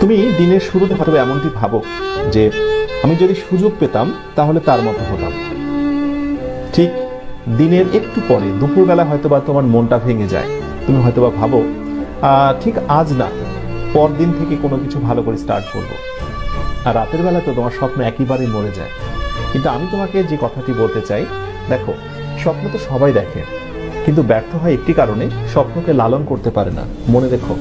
তুমি দিনের শুরুতে হয়তো এমনটি ভাবো যে আমি যদি সুযোগ পেতাম তাহলে তার মতো হতাম। ঠিক দিনের একটু পরে দুপুরবেলা হয়তোবা তোমার মনটা ভেঙে যায়। তুমি হয়তোবা ভাবো ঠিক আজ না, পরদিন থেকে কোনো কিছু ভালো করে স্টার্ট করবো। আর রাতের বেলা তো তোমার স্বপ্ন একেবারেই মরে যায়। কিন্তু আমি তোমাকে যে কথাটি বলতে চাই, দেখো, স্বপ্ন তো সবাই দেখে, কিন্তু ব্যর্থ হয় একটি কারণে, স্বপ্নকে লালন করতে পারে না। মনে রেখো,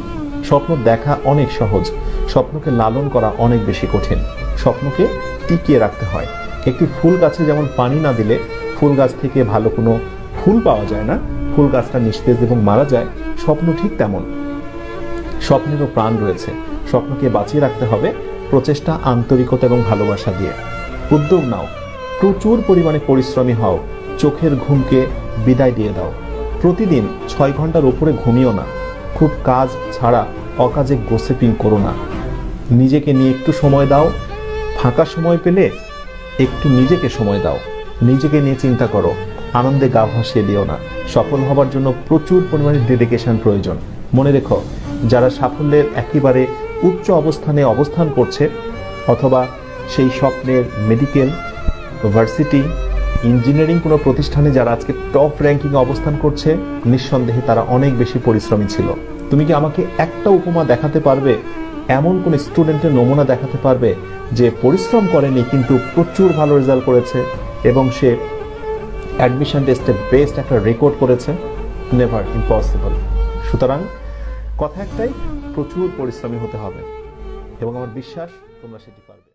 স্বপ্ন দেখা অনেক সহজ, স্বপ্নকে লালন করা অনেক বেশি কঠিন। স্বপ্নকে টিকিয়ে রাখতে হয়। একটি ফুল গাছে যেমন পানি না দিলে ফুল গাছ থেকে ভালো কোনো ফুল পাওয়া যায় না, ফুল গাছটা নিস্তেজ এবং মারা যায়, স্বপ্ন ঠিক তেমন। স্বপ্নেরও প্রাণ রয়েছে। স্বপ্নকে বাঁচিয়ে রাখতে হবে প্রচেষ্টা, আন্তরিকতা এবং ভালোবাসা দিয়ে। উদ্যোগ নাও, প্রচুর পরিমাণে পরিশ্রমী হও, চোখের ঘুমকে বিদায় দিয়ে দাও। প্রতিদিন 6 ঘন্টার উপরে ঘুমিও না। খুব কাজ ছাড়া অকাজে গোসিপিং করো না। নিজেকে নিয়ে একটু সময় দাও। ফাঁকা সময় পেলে একটু নিজেকে সময় দাও। নিজেকে নিয়ে চিন্তা করো, আনন্দে গা ভাসিয়ে দিও না। সফল হবার জন্য প্রচুর পরিমাণে ডেডিকেশন প্রয়োজন। মনে রেখো, যারা সাফল্যের একেবারে উচ্চ অবস্থানে অবস্থান করছে, অথবা সেই স্বপ্নের মেডিকেল, ভার্সিটি, ইঞ্জিনিয়ারিং কোনো প্রতিষ্ঠানে যারা আজকে টপ র্যাঙ্কিংয়ে অবস্থান করছে, নিঃসন্দেহে তারা অনেক বেশি পরিশ্রমী ছিল। তুমি কি আমাকে একটা উপমা দেখাতে পারবে, এমন কোন স্টুডেন্টের নমুনা দেখাতে পারবে যে পরিশ্রম করেনি কিন্তু প্রচুর ভালো রেজাল্ট করেছে এবং সে অ্যাডমিশন টেস্টে বেস্ট একটা রেকর্ড করেছে? Never, impossible. সুতরাং কথা একটাই, প্রচুর পরিশ্রমী হতে হবে এবং আমার বিশ্বাস তোমরা সেটি পারবে।